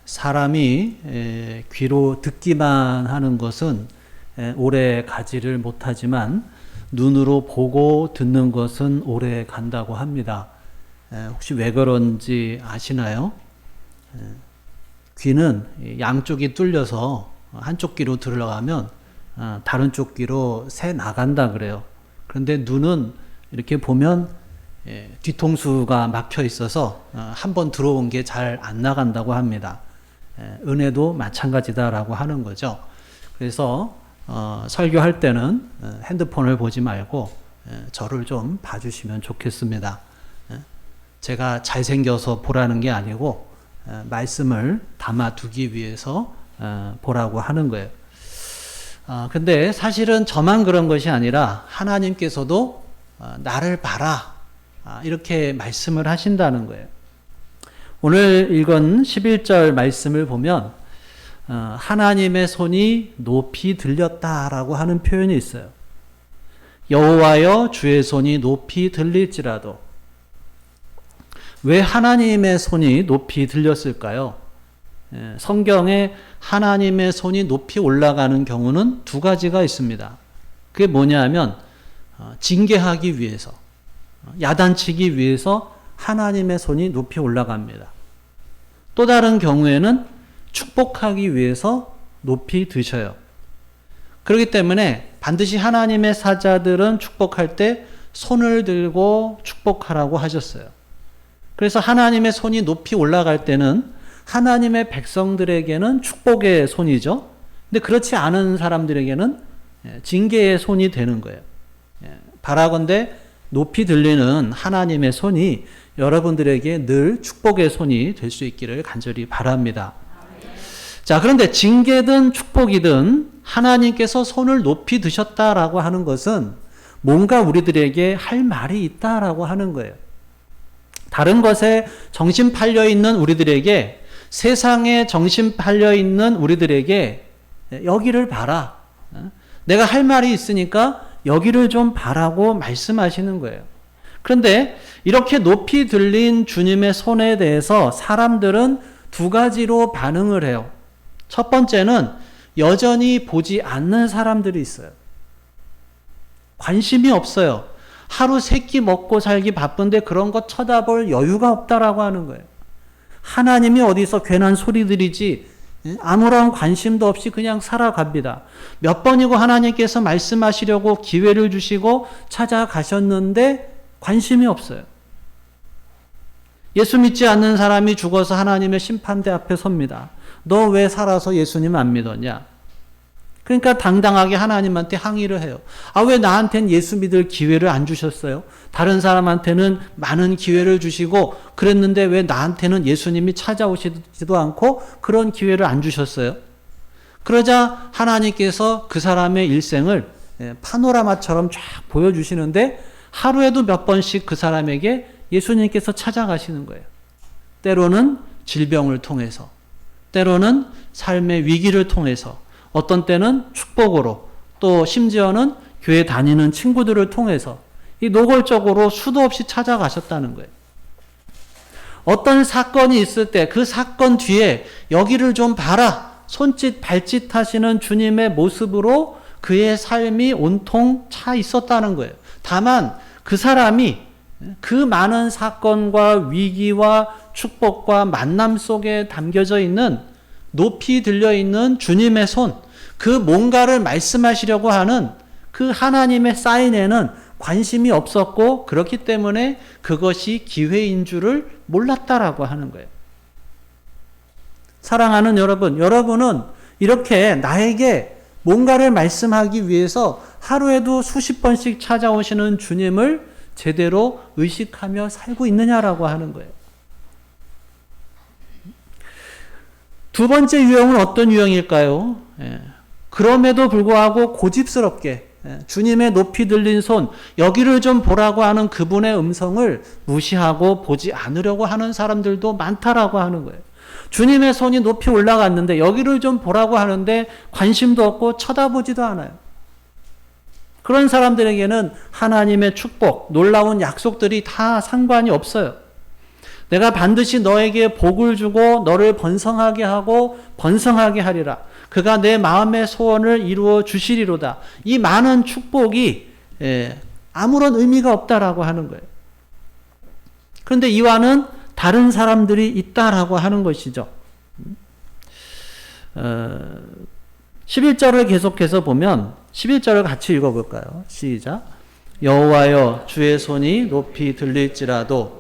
사람이 귀로 듣기만 하는 것은 오래 가지를 못하지만 눈으로 보고 듣는 것은 오래 간다고 합니다. 혹시 왜 그런지 아시나요? 귀는 양쪽이 뚫려서 한쪽 귀로 들어가면 다른 쪽 귀로 새 나간다 그래요. 그런데 눈은 이렇게 보면 뒤통수가 막혀 있어서 한 번 들어온 게 잘 안 나간다고 합니다. 은혜도 마찬가지다라고 하는 거죠. 그래서 설교할 때는 핸드폰을 보지 말고 저를 좀 봐주시면 좋겠습니다. 제가 잘생겨서 보라는 게 아니고 말씀을 담아두기 위해서 보라고 하는 거예요. 근데 사실은 저만 그런 것이 아니라 하나님께서도 나를 봐라 이렇게 말씀을 하신다는 거예요. 오늘 읽은 11절 말씀을 보면 하나님의 손이 높이 들렸다라고 하는 표현이 있어요. 여호와여 주의 손이 높이 들릴지라도. 왜 하나님의 손이 높이 들렸을까요? 성경에 하나님의 손이 높이 올라가는 경우는 두 가지가 있습니다. 그게 뭐냐면 징계하기 위해서, 야단치기 위해서 하나님의 손이 높이 올라갑니다. 또 다른 경우에는 축복하기 위해서 높이 드셔요. 그렇기 때문에 반드시 하나님의 사자들은 축복할 때 손을 들고 축복하라고 하셨어요. 그래서 하나님의 손이 높이 올라갈 때는 하나님의 백성들에게는 축복의 손이죠. 근데 그렇지 않은 사람들에게는 징계의 손이 되는 거예요. 바라건대 높이 들리는 하나님의 손이 여러분들에게 늘 축복의 손이 될 수 있기를 간절히 바랍니다. 자, 그런데 징계든 축복이든 하나님께서 손을 높이 드셨다라고 하는 것은 뭔가 우리들에게 할 말이 있다라고 하는 거예요. 다른 것에 정신 팔려 있는 우리들에게, 세상에 정신 팔려 있는 우리들에게 여기를 봐라. 내가 할 말이 있으니까 여기를 좀 봐라고 말씀하시는 거예요. 그런데 이렇게 높이 들린 주님의 손에 대해서 사람들은 두 가지로 반응을 해요. 첫 번째는 여전히 보지 않는 사람들이 있어요. 관심이 없어요. 하루 세 끼 먹고 살기 바쁜데 그런 거 쳐다볼 여유가 없다라고 하는 거예요. 하나님이 어디서 괜한 소리들이지 아무런 관심도 없이 그냥 살아갑니다. 몇 번이고 하나님께서 말씀하시려고 기회를 주시고 찾아가셨는데 관심이 없어요. 예수 믿지 않는 사람이 죽어서 하나님의 심판대 앞에 섭니다. 너 왜 살아서 예수님 안 믿었냐? 그러니까 당당하게 하나님한테 항의를 해요. 왜 나한테는 예수 믿을 기회를 안 주셨어요? 다른 사람한테는 많은 기회를 주시고 그랬는데 왜 나한테는 예수님이 찾아오시지도 않고 그런 기회를 안 주셨어요? 그러자 하나님께서 그 사람의 일생을 파노라마처럼 쫙 보여주시는데 하루에도 몇 번씩 그 사람에게 예수님께서 찾아가시는 거예요. 때로는 질병을 통해서, 때로는 삶의 위기를 통해서, 어떤 때는 축복으로, 또 심지어는 교회 다니는 친구들을 통해서 이 노골적으로 수도 없이 찾아가셨다는 거예요. 어떤 사건이 있을 때 그 사건 뒤에 여기를 좀 봐라, 손짓 발짓 하시는 주님의 모습으로 그의 삶이 온통 차 있었다는 거예요. 다만 그 사람이 그 많은 사건과 위기와 축복과 만남 속에 담겨져 있는, 높이 들려있는 주님의 손, 그 뭔가를 말씀하시려고 하는 그 하나님의 사인에는 관심이 없었고 그렇기 때문에 그것이 기회인 줄을 몰랐다라고 하는 거예요. 사랑하는 여러분, 여러분은 이렇게 나에게 뭔가를 말씀하기 위해서 하루에도 수십 번씩 찾아오시는 주님을 제대로 의식하며 살고 있느냐라고 하는 거예요. 두 번째 유형은 어떤 유형일까요? 그럼에도 불구하고 고집스럽게 주님의 높이 들린 손, 여기를 좀 보라고 하는 그분의 음성을 무시하고 보지 않으려고 하는 사람들도 많다라고 하는 거예요. 주님의 손이 높이 올라갔는데 여기를 좀 보라고 하는데 관심도 없고 쳐다보지도 않아요. 그런 사람들에게는 하나님의 축복, 놀라운 약속들이 다 상관이 없어요. 내가 반드시 너에게 복을 주고 너를 번성하게 하고 번성하게 하리라. 그가 내 마음의 소원을 이루어 주시리로다. 이 많은 축복이 아무런 의미가 없다라고 하는 거예요. 그런데 이와는 다른 사람들이 있다라고 하는 것이죠. 11절을 계속해서 보면 11절을 같이 읽어볼까요? 시작. 여호와여 주의 손이 높이 들릴지라도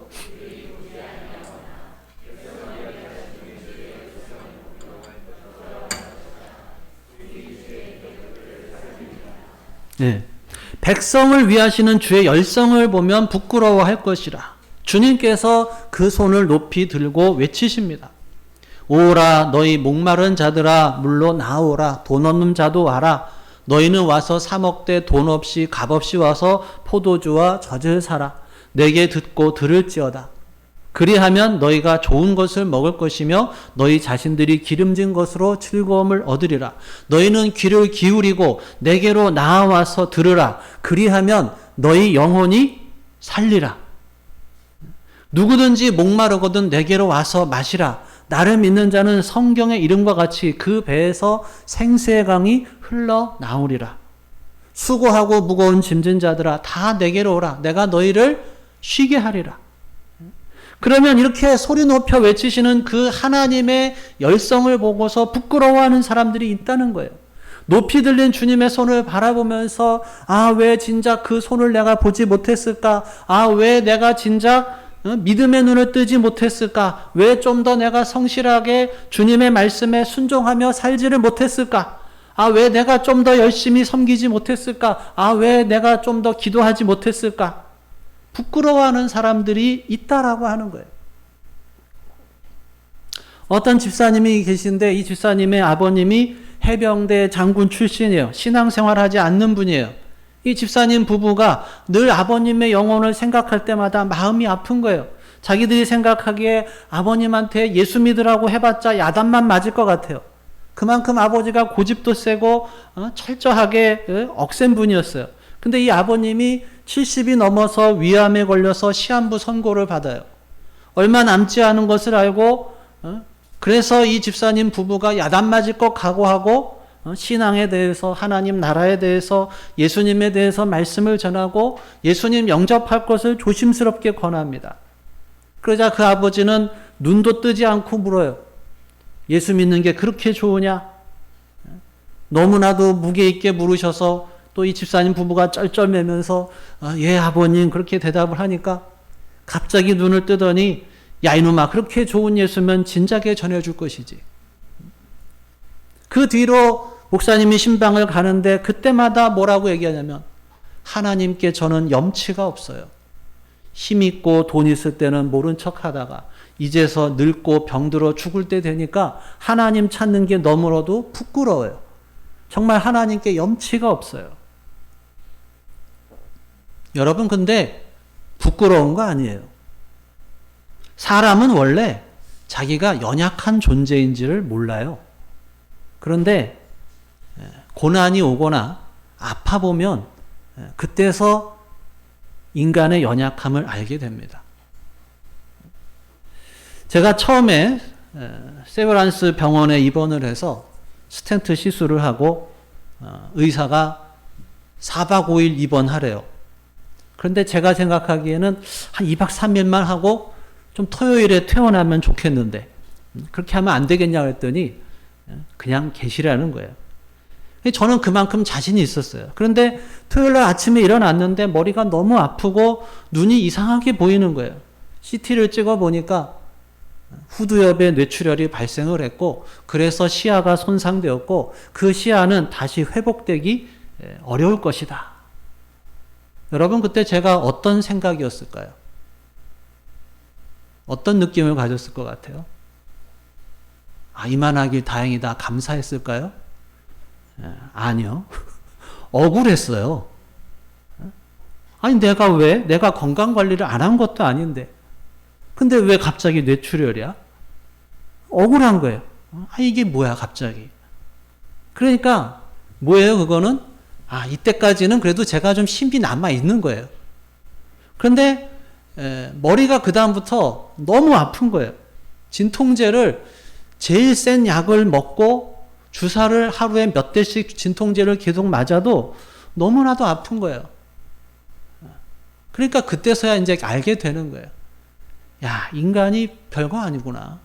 네. 백성을 위하시는 주의 열성을 보면 부끄러워할 것이라. 주님께서 그 손을 높이 들고 외치십니다. 오라 너희 목마른 자들아 물로 나오라. 돈 없는 자도 와라. 너희는 와서 사 먹되 돈 없이 값 없이 와서 포도주와 젖을 사라. 내게 듣고 들을지어다. 그리하면 너희가 좋은 것을 먹을 것이며 너희 자신들이 기름진 것으로 즐거움을 얻으리라. 너희는 귀를 기울이고 내게로 나아와서 들으라. 그리하면 너희 영혼이 살리라. 누구든지 목마르거든 내게로 와서 마시라. 나를 믿는 자는 성경의 이름과 같이 그 배에서 생수의 강이 흘러나오리라. 수고하고 무거운 짐진 자들아 다 내게로 오라. 내가 너희를 쉬게 하리라. 그러면 이렇게 소리 높여 외치시는 그 하나님의 열성을 보고서 부끄러워하는 사람들이 있다는 거예요. 높이 들린 주님의 손을 바라보면서 왜 진작 그 손을 내가 보지 못했을까? 왜 내가 진작 믿음의 눈을 뜨지 못했을까? 왜 좀 더 내가 성실하게 주님의 말씀에 순종하며 살지를 못했을까? 왜 내가 좀 더 열심히 섬기지 못했을까? 왜 내가 좀 더 기도하지 못했을까? 부끄러워하는 사람들이 있다라고 하는 거예요. 어떤 집사님이 계신데 이 집사님의 아버님이 해병대 장군 출신이에요. 신앙생활하지 않는 분이에요. 이 집사님 부부가 늘 아버님의 영혼을 생각할 때마다 마음이 아픈 거예요. 자기들이 생각하기에 아버님한테 예수 믿으라고 해봤자 야단만 맞을 것 같아요. 그만큼 아버지가 고집도 세고 철저하게 억센 분이었어요. 근데 이 아버님이 70이 넘어서 위암에 걸려서 시한부 선고를 받아요. 얼마 남지 않은 것을 알고 그래서 이 집사님 부부가 야단 맞을 것 각오하고 신앙에 대해서 하나님 나라에 대해서 예수님에 대해서 말씀을 전하고 예수님 영접할 것을 조심스럽게 권합니다. 그러자 그 아버지는 눈도 뜨지 않고 물어요. 예수 믿는 게 그렇게 좋으냐? 너무나도 무게 있게 물으셔서 또 이 집사님 부부가 쩔쩔매면서 예 아버님 그렇게 대답을 하니까 갑자기 눈을 뜨더니 야 이놈아 그렇게 좋은 예수면 진작에 전해줄 것이지. 그 뒤로 목사님이 신방을 가는데 그때마다 뭐라고 얘기하냐면 하나님께 저는 염치가 없어요. 힘 있고 돈 있을 때는 모른 척 하다가 이제서 늙고 병들어 죽을 때 되니까 하나님 찾는 게 너무나도 부끄러워요. 정말 하나님께 염치가 없어요. 여러분 근데 부끄러운 거 아니에요. 사람은 원래 자기가 연약한 존재인지를 몰라요. 그런데 고난이 오거나 아파 보면 그때서 인간의 연약함을 알게 됩니다. 제가 처음에 세브란스 병원에 입원을 해서 스텐트 시술을 하고 의사가 4박 5일 입원하래요. 그런데 제가 생각하기에는 한 2박 3일만 하고 좀 토요일에 퇴원하면 좋겠는데 그렇게 하면 안 되겠냐 그랬더니 그냥 계시라는 거예요. 저는 그만큼 자신이 있었어요. 그런데 토요일날 아침에 일어났는데 머리가 너무 아프고 눈이 이상하게 보이는 거예요. CT를 찍어보니까 후두엽에 뇌출혈이 발생을 했고 그래서 시야가 손상되었고 그 시야는 다시 회복되기 어려울 것이다. 여러분 그때 제가 어떤 생각이었을까요? 어떤 느낌을 가졌을 것 같아요? 이만하길 다행이다 감사했을까요? 아니요. 억울했어요. 아니 내가 왜? 내가 건강관리를 안 한 것도 아닌데 근데 왜 갑자기 뇌출혈이야? 억울한 거예요. 이게 뭐야 갑자기. 그러니까 뭐예요 그거는? 이때까지는 그래도 제가 좀 힘이 남아 있는 거예요. 그런데 머리가 그 다음부터 너무 아픈 거예요. 진통제를 제일 센 약을 먹고 주사를 하루에 몇 대씩 진통제를 계속 맞아도 너무나도 아픈 거예요. 그러니까 그때서야 이제 알게 되는 거예요. 야, 인간이 별거 아니구나.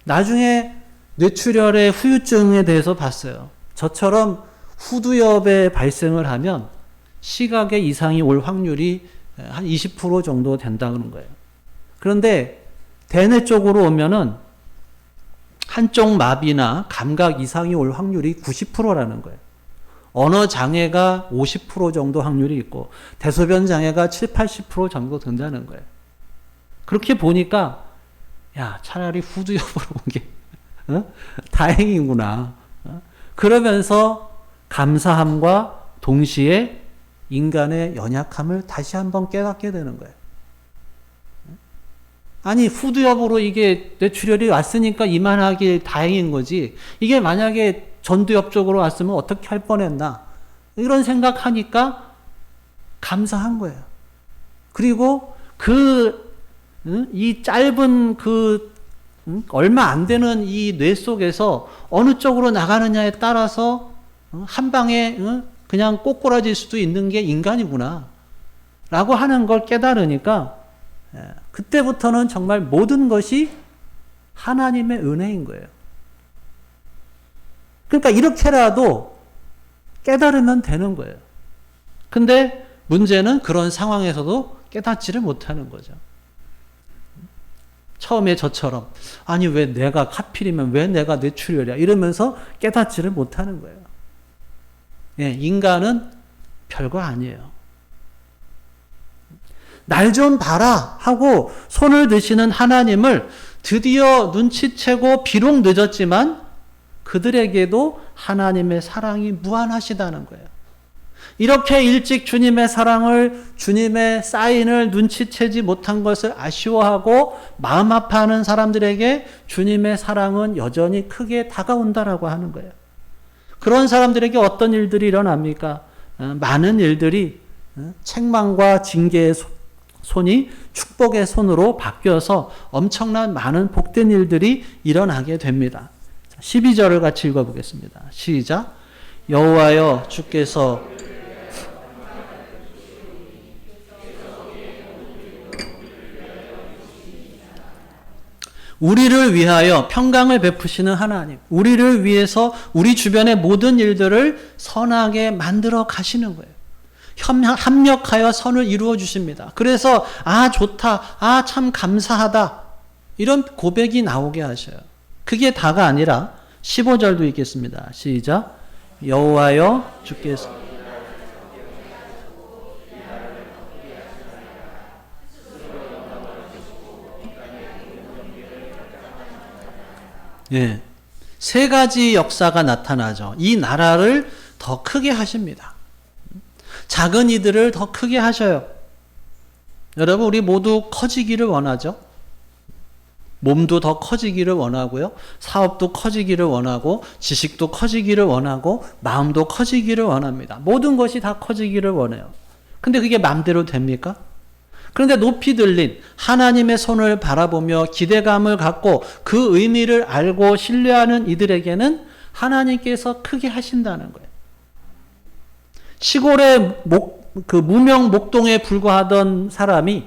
나중에 뇌출혈의 후유증에 대해서 봤어요. 저처럼 후두엽에 발생을 하면 시각에 이상이 올 확률이 한 20% 정도 된다는 거예요. 그런데 대뇌 쪽으로 오면은 한쪽 마비나 감각 이상이 올 확률이 90%라는 거예요. 언어 장애가 50% 정도 확률이 있고 대소변 장애가 7, 80% 정도 된다는 거예요. 그렇게 보니까 야, 차라리 후두엽으로 온 게 다행이구나. 그러면서 감사함과 동시에 인간의 연약함을 다시 한번 깨닫게 되는 거예요. 아니, 후두엽으로 이게 뇌출혈이 왔으니까 이만하게 다행인 거지. 이게 만약에 전두엽 쪽으로 왔으면 어떻게 할 뻔했나. 이런 생각하니까 감사한 거예요. 그리고 이 짧은 얼마 안 되는 이 뇌 속에서 어느 쪽으로 나가느냐에 따라서 한 방에 그냥 꼬꾸라질 수도 있는 게 인간이구나. 라고 하는 걸 깨달으니까 그때부터는 정말 모든 것이 하나님의 은혜인 거예요. 그러니까 이렇게라도 깨달으면 되는 거예요. 근데 문제는 그런 상황에서도 깨닫지를 못하는 거죠. 처음에 저처럼 아니 왜 내가 하필이면 왜 내가 뇌출혈이야 이러면서 깨닫지를 못하는 거예요. 예, 인간은 별거 아니에요. 날 좀 봐라 하고 손을 드시는 하나님을 드디어 눈치채고 비록 늦었지만 그들에게도 하나님의 사랑이 무한하시다는 거예요. 이렇게 일찍 주님의 사랑을, 주님의 사인을 눈치채지 못한 것을 아쉬워하고 마음 아파하는 사람들에게 주님의 사랑은 여전히 크게 다가온다라고 하는 거예요. 그런 사람들에게 어떤 일들이 일어납니까? 많은 일들이 책망과 징계의 손이 축복의 손으로 바뀌어서 엄청난 많은 복된 일들이 일어나게 됩니다. 12절을 같이 읽어보겠습니다. 시작. 여호와여 주께서 우리를 위하여 평강을 베푸시는 하나님, 우리를 위해서 우리 주변의 모든 일들을 선하게 만들어 가시는 거예요. 합력하여 선을 이루어 주십니다. 그래서 좋다, 참 감사하다 이런 고백이 나오게 하셔요. 그게 다가 아니라 15절도 읽겠습니다. 시작. 여호와여 주께서 예, 세 가지 역사가 나타나죠. 이 나라를 더 크게 하십니다. 작은 이들을 더 크게 하셔요. 여러분, 우리 모두 커지기를 원하죠. 몸도 더 커지기를 원하고요. 사업도 커지기를 원하고 지식도 커지기를 원하고 마음도 커지기를 원합니다. 모든 것이 다 커지기를 원해요. 근데 그게 마음대로 됩니까? 그런데 높이 들린 하나님의 손을 바라보며 기대감을 갖고 그 의미를 알고 신뢰하는 이들에게는 하나님께서 크게 하신다는 거예요. 시골의 무명 목동에 불과하던 사람이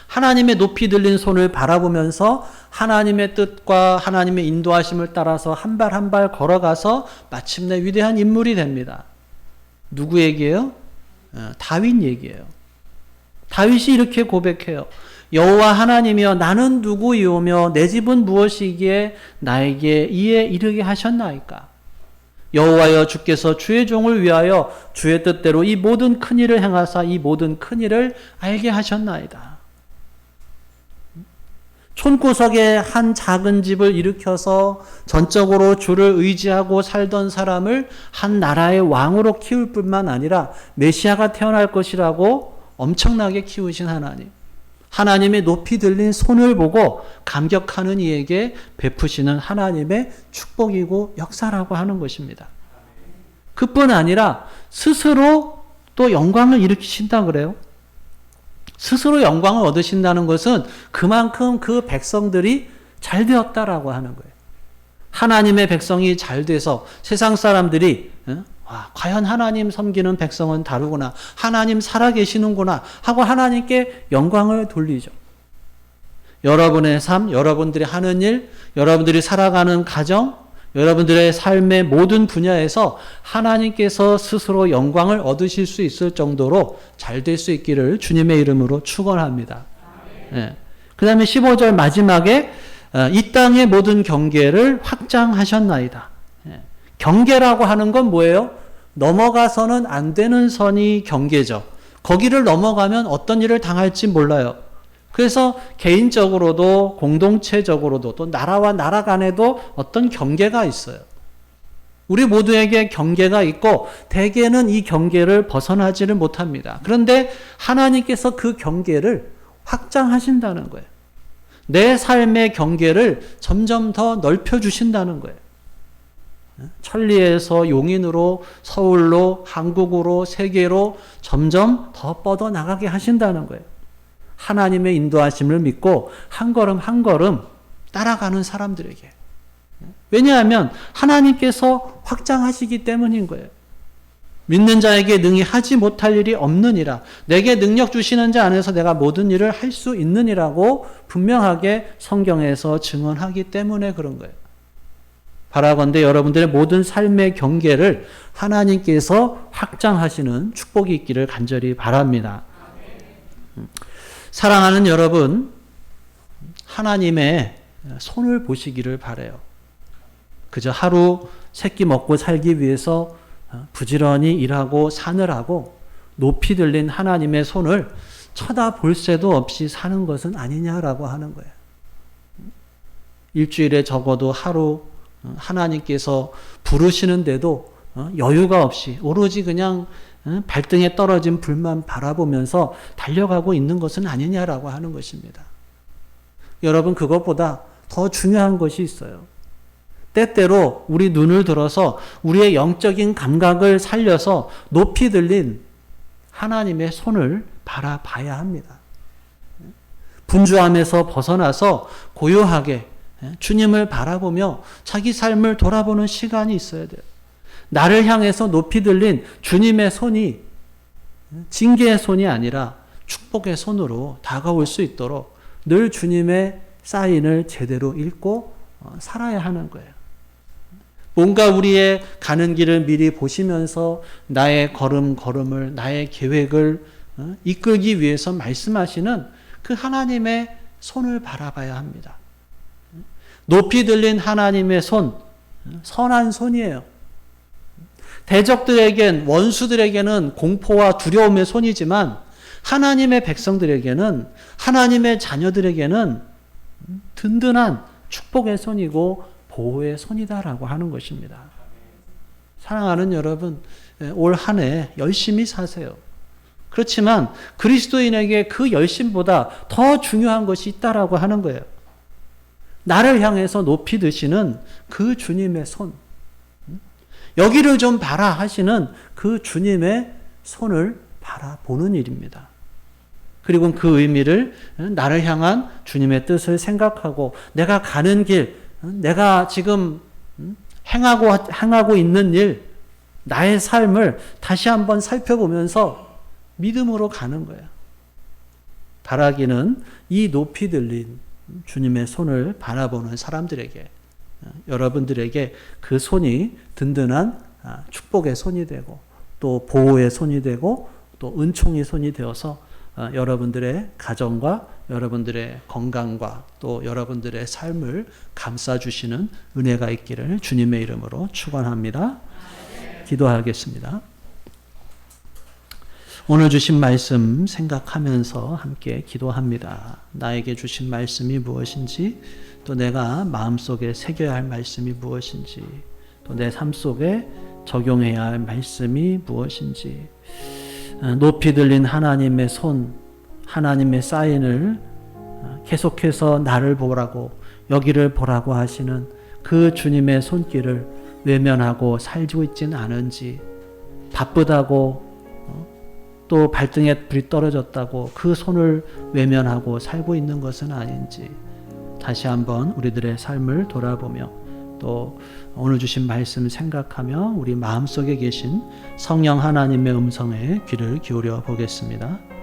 하나님의 높이 들린 손을 바라보면서 하나님의 뜻과 하나님의 인도하심을 따라서 한 발 한 발 걸어가서 마침내 위대한 인물이 됩니다. 누구 얘기예요? 다윗 얘기예요. 다윗이 이렇게 고백해요. 여호와 하나님이여 나는 누구이오며 내 집은 무엇이기에 나에게 이에 이르게 하셨나이까. 여호와여 주께서 주의 종을 위하여 주의 뜻대로 이 모든 큰 일을 행하사 이 모든 큰 일을 알게 하셨나이다. 촌구석에 한 작은 집을 일으켜서 전적으로 주를 의지하고 살던 사람을 한 나라의 왕으로 키울 뿐만 아니라 메시아가 태어날 것이라고 엄청나게 키우신 하나님. 하나님의 높이 들린 손을 보고 감격하는 이에게 베푸시는 하나님의 축복이고 역사라고 하는 것입니다. 그뿐 아니라 스스로 또 영광을 일으키신다 그래요. 스스로 영광을 얻으신다는 것은 그만큼 그 백성들이 잘 되었다라고 하는 거예요. 하나님의 백성이 잘 돼서 세상 사람들이 와, 과연 하나님 섬기는 백성은 다르구나, 하나님 살아계시는구나 하고 하나님께 영광을 돌리죠. 여러분의 삶, 여러분들이 하는 일, 여러분들이 살아가는 가정, 여러분들의 삶의 모든 분야에서 하나님께서 스스로 영광을 얻으실 수 있을 정도로 잘 될 수 있기를 주님의 이름으로 축원합니다. 네. 그 다음에 15절 마지막에 이 땅의 모든 경계를 확장하셨나이다. 네. 경계라고 하는 건 뭐예요? 넘어가서는 안 되는 선이 경계죠. 거기를 넘어가면 어떤 일을 당할지 몰라요. 그래서 개인적으로도 공동체적으로도 또 나라와 나라 간에도 어떤 경계가 있어요. 우리 모두에게 경계가 있고 대개는 이 경계를 벗어나지를 못합니다. 그런데 하나님께서 그 경계를 확장하신다는 거예요. 내 삶의 경계를 점점 더 넓혀주신다는 거예요. 천리에서 용인으로, 서울로, 한국으로, 세계로 점점 더 뻗어나가게 하신다는 거예요. 하나님의 인도하심을 믿고 한 걸음 한 걸음 따라가는 사람들에게. 왜냐하면 하나님께서 확장하시기 때문인 거예요. 믿는 자에게 능히 하지 못할 일이 없느니라. 내게 능력 주시는 자 안에서 내가 모든 일을 할 수 있느니라고 분명하게 성경에서 증언하기 때문에 그런 거예요. 바라건대 여러분들의 모든 삶의 경계를 하나님께서 확장하시는 축복이 있기를 간절히 바랍니다. 사랑하는 여러분, 하나님의 손을 보시기를 바라요. 그저 하루 세끼 먹고 살기 위해서 부지런히 일하고 사느라고 높이 들린 하나님의 손을 쳐다볼 새도 없이 사는 것은 아니냐라고 하는 거예요. 일주일에 적어도 하루 하나님께서 부르시는데도 여유가 없이 오로지 그냥 발등에 떨어진 불만 바라보면서 달려가고 있는 것은 아니냐라고 하는 것입니다. 여러분, 그것보다 더 중요한 것이 있어요. 때때로 우리 눈을 들어서 우리의 영적인 감각을 살려서 높이 들린 하나님의 손을 바라봐야 합니다. 분주함에서 벗어나서 고요하게 주님을 바라보며 자기 삶을 돌아보는 시간이 있어야 돼요. 나를 향해서 높이 들린 주님의 손이 징계의 손이 아니라 축복의 손으로 다가올 수 있도록 늘 주님의 사인을 제대로 읽고 살아야 하는 거예요. 뭔가 우리의 가는 길을 미리 보시면서 나의 걸음걸음을, 나의 계획을 이끌기 위해서 말씀하시는 그 하나님의 손을 바라봐야 합니다. 높이 들린 하나님의 손, 선한 손이에요. 대적들에겐, 원수들에게는 공포와 두려움의 손이지만 하나님의 백성들에게는, 하나님의 자녀들에게는 든든한 축복의 손이고 보호의 손이다라고 하는 것입니다. 사랑하는 여러분, 올 한 해 열심히 사세요. 그렇지만 그리스도인에게 그 열심보다 더 중요한 것이 있다라고 하는 거예요. 나를 향해서 높이 드시는 그 주님의 손, 여기를 좀 봐라 하시는 그 주님의 손을 바라보는 일입니다. 그리고 그 의미를 나를 향한 주님의 뜻을 생각하고 내가 가는 길, 내가 지금 행하고 있는 일, 나의 삶을 다시 한번 살펴보면서 믿음으로 가는 거예요. 바라기는 이 높이 들린 주님의 손을 바라보는 사람들에게, 여러분들에게 그 손이 든든한 축복의 손이 되고 또 보호의 손이 되고 또 은총의 손이 되어서 여러분들의 가정과 여러분들의 건강과 또 여러분들의 삶을 감싸주시는 은혜가 있기를 주님의 이름으로 축원합니다. 기도하겠습니다. 오늘 주신 말씀 생각하면서 함께 기도합니다. 나에게 주신 말씀이 무엇인지, 또 내가 마음속에 새겨야 할 말씀이 무엇인지, 또 내 삶 속에 적용해야 할 말씀이 무엇인지, 높이 들린 하나님의 손, 하나님의 사인을 계속해서 나를 보라고, 여기를 보라고 하시는 그 주님의 손길을 외면하고 살고 있지는 않은지, 바쁘다고 또 발등에 불이 떨어졌다고 그 손을 외면하고 살고 있는 것은 아닌지 다시 한번 우리들의 삶을 돌아보며 또 오늘 주신 말씀 생각하며 우리 마음속에 계신 성령 하나님의 음성에 귀를 기울여 보겠습니다.